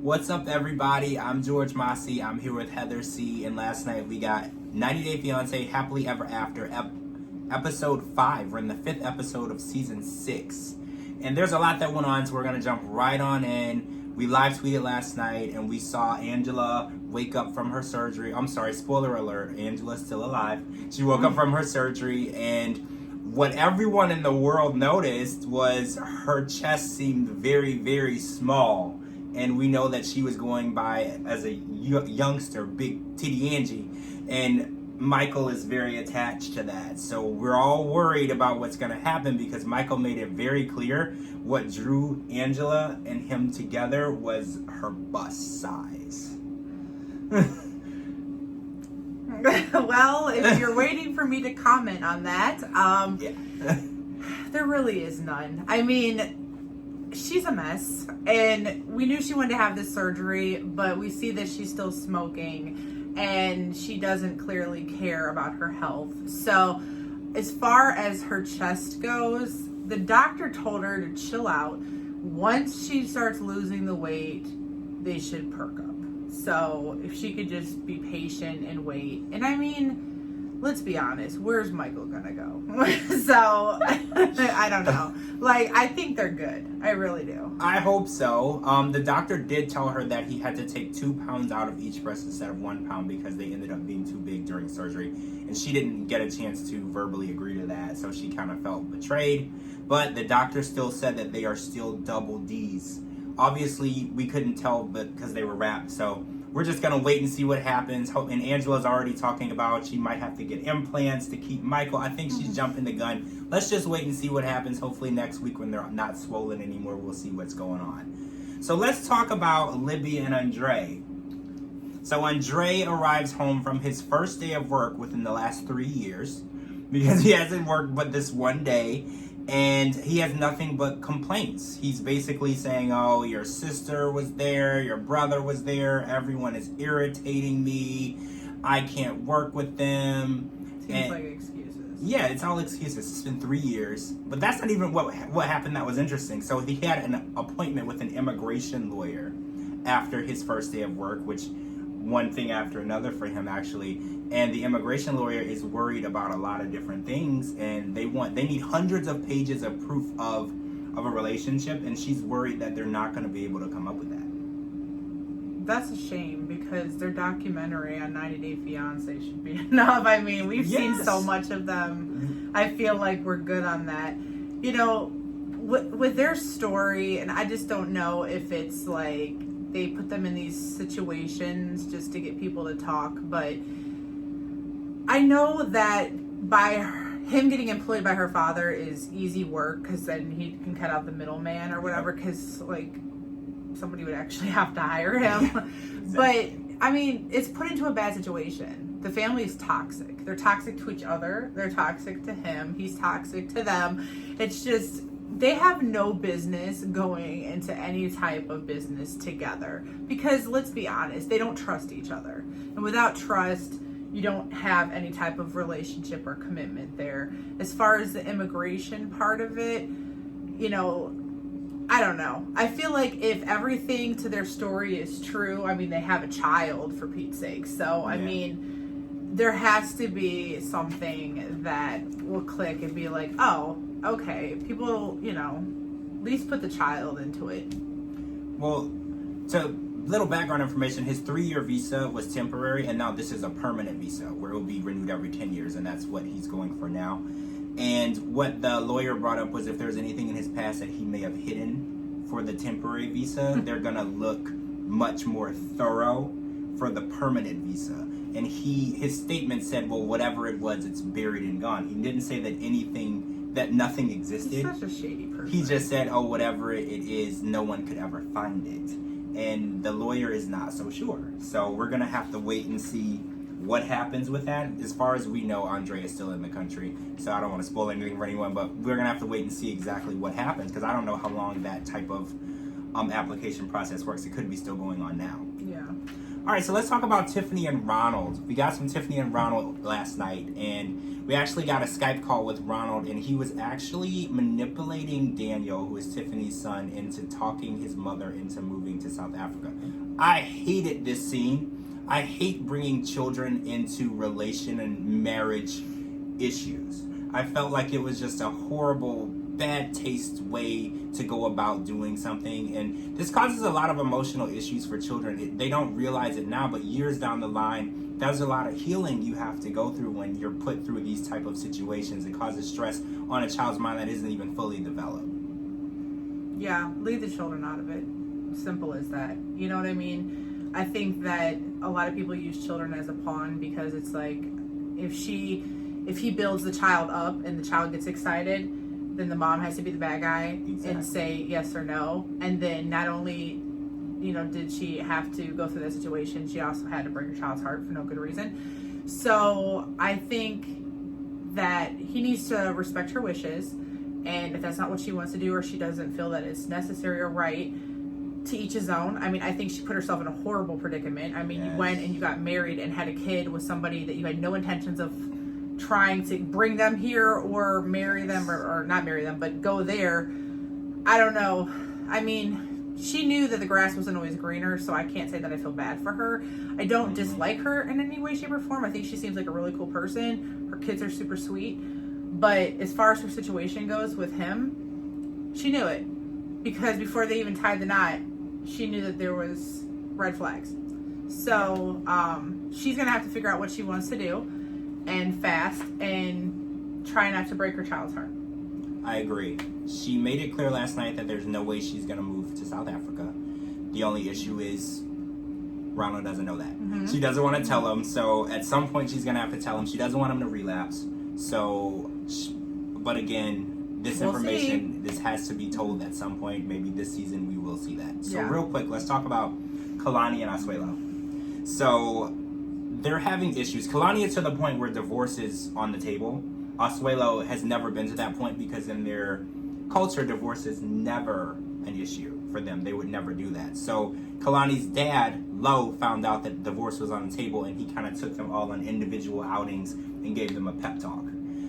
What's up, everybody? I'm George Mossey. I'm here with Heather C. And last night we got 90 Day Fiancé Happily Ever After, episode 5. We're in the 5th episode of season 6. And there's a lot that went on, so we're going to jump right on in. We live tweeted last night and we saw Angela wake up from her surgery. I'm sorry, spoiler alert, Angela's still alive. She woke up from her surgery, and what everyone in the world noticed was her chest seemed very, very small. And we know that she was going by as a youngster, Big Titty Angie. And Michael is very attached to that. So we're all worried about what's going to happen because Michael made it very clear what drew Angela and him together was her bust size. Well, if you're waiting for me to comment on that, there really is none. I mean, she's a mess, and we knew she wanted to have this surgery, but we see that she's still smoking, and she doesn't clearly care about her health. So as far as her chest goes, the doctor told her to chill out. Once she starts losing the weight, they should perk up. So if she could just be patient and wait. And I mean, let's be honest, where's Michael gonna go? So I don't know. Like, I think they're good. I really do. I hope so. The doctor did tell her that he had to take 2 pounds out of each breast instead of 1 pound because they ended up being too big during surgery. And she didn't get a chance to verbally agree to that, so she kind of felt betrayed. But the doctor still said that they are still double Ds. Obviously, we couldn't tell because they were wrapped, so we're just going to wait and see what happens. And Angela's already talking about she might have to get implants to keep Michael. I think she's jumping the gun. Let's just wait and see what happens. Hopefully next week when they're not swollen anymore, we'll see what's going on. So let's talk about Libby and Andre. So Andre arrives home from his first day of work within the last 3 years because he hasn't worked but this one day. And he has nothing but complaints. He's basically saying, oh, your sister was there, your brother was there, everyone is irritating me, I can't work with them. Seems like excuses. Yeah, it's all excuses. It's been 3 years. But that's not even what happened that was interesting. So he had an appointment with an immigration lawyer after his first day of work, which one thing after another for him, actually. And the immigration lawyer is worried about a lot of different things, and they need hundreds of pages of proof of a relationship, and she's worried that they're not going to be able to come up with that. That's a shame because their documentary on 90 Day Fiancé should be enough. I mean, we've seen so much of them. I feel like we're good on that. You know, with their story, and I just don't know if it's like they put them in these situations just to get people to talk, but I know that by him getting employed by her father is easy work because then he can cut out the middleman or whatever, because like somebody would actually have to hire him. Exactly. But I mean, it's put into a bad situation. The family is toxic. They're toxic to each other. They're toxic to him. He's toxic to them. It's just, they have no business going into any type of business together because, let's be honest, they don't trust each other. And without trust, you don't have any type of relationship or commitment there. As far as the immigration part of it, you know, I don't know. I feel like if everything to their story is true, I mean, they have a child, for Pete's sake. So, I mean, there has to be something that will click and be like, oh, okay, people, you know, at least put the child into it. Well, so little background information, his 3-year visa was temporary, and now this is a permanent visa where it will be renewed every 10 years, and that's what he's going for now. And what the lawyer brought up was if there's anything in his past that he may have hidden for the temporary visa, they're going to look much more thorough for the permanent visa. And his statement said, well, whatever it was, it's buried and gone. He didn't say that nothing existed. He's such a shady person. He just said, oh, whatever it is, no one could ever find it. And the lawyer is not so sure. So we're going to have to wait and see what happens with that. As far as we know, Andre is still in the country. So I don't want to spoil anything for anyone, but we're going to have to wait and see exactly what happens because I don't know how long that type of application process works. It could be still going on now. Yeah. All right, so let's talk about Tiffany and Ronald. We got some Tiffany and Ronald last night, and we actually got a Skype call with Ronald, and he was actually manipulating Daniel, who is Tiffany's son, into talking his mother into moving to South Africa. I hated this scene. I hate bringing children into relation and marriage issues. I felt like it was just a horrible, bad taste way to go about doing something, and this causes a lot of emotional issues for children. They don't realize it now, but years down the line, there's a lot of healing you have to go through when you're put through these type of situations. It causes stress on a child's mind that isn't even fully developed. Yeah, leave the children out of it. Simple as that. You know what I mean? I think that a lot of people use children as a pawn, because it's like, if he builds the child up and the child gets excited, then the mom has to be the bad guy and say yes or no. And then not only, did she have to go through that situation, she also had to break her child's heart for no good reason. So I think that he needs to respect her wishes. And if that's not what she wants to do, or she doesn't feel that it's necessary or right, to each his own. I mean, I think she put herself in a horrible predicament. I mean, yes. You went and you got married and had a kid with somebody that you had no intentions of trying to bring them here or marry them, or not marry them, but go there. I don't know. I mean, she knew that the grass wasn't always greener, so I can't say that I feel bad for her. I don't dislike her in any way, shape, or form. I think she seems like a really cool person. Her kids are super sweet. But as far as her situation goes with him, she knew it. Because before they even tied the knot, she knew that there was red flags. So she's going to have to figure out what she wants to do, and fast, and try not to break her child's heart. I agree. She made it clear last night that there's no way she's going to move to South Africa. The only issue is Ronald doesn't know that. Mm-hmm. She doesn't want to tell him, so at some point she's going to have to tell him. She doesn't want him to relapse. So, but again, this information, this has to be told at some point. Maybe this season we will see that. So real quick, let's talk about Kalani and Azuela. So they're having issues. Kalani is to the point where divorce is on the table. Azuela has never been to that point, because in their culture, divorce is never an issue for them. They would never do that. So Kalani's dad, Lo, found out that divorce was on the table, and he kind of took them all on individual outings and gave them a pep talk.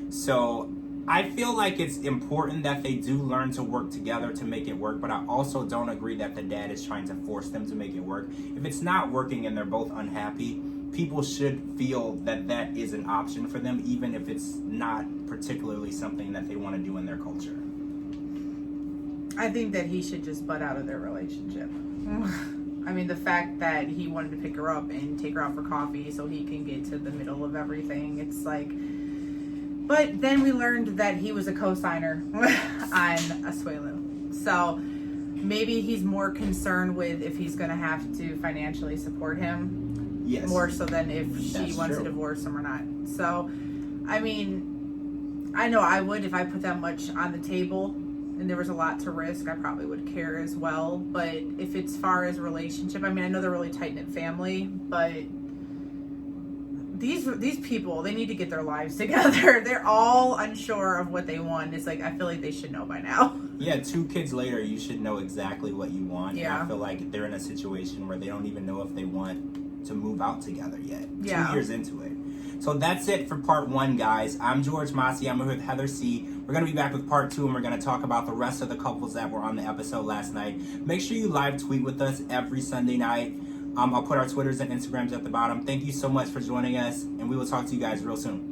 So I feel like it's important that they do learn to work together to make it work, but I also don't agree that the dad is trying to force them to make it work. If it's not working and they're both unhappy, people should feel that that is an option for them, even if it's not particularly something that they want to do in their culture. I think that he should just butt out of their relationship. I mean, the fact that he wanted to pick her up and take her out for coffee so he can get to the middle of everything, it's like... But then we learned that he was a co-signer on Azuela. So maybe he's more concerned with if he's going to have to financially support him. Yes. More so than if she wants to divorce him or not. So, I mean, I know I would if I put that much on the table and there was a lot to risk. I probably would care as well. But if it's far as relationship, I mean, I know they're a really tight-knit family, but... These people, they need to get their lives together. They're all unsure of what they want. It's like, I feel like they should know by now. Yeah, 2 kids later, you should know exactly what you want. Yeah. And I feel like they're in a situation where they don't even know if they want to move out together yet. Yeah. 2 years into it. So that's it for part 1, guys. I'm George Mossey. I'm here with Heather C. We're going to be back with part 2, and we're going to talk about the rest of the couples that were on the episode last night. Make sure you live tweet with us every Sunday night. I'll put our Twitters and Instagrams at the bottom. Thank you so much for joining us, and we will talk to you guys real soon.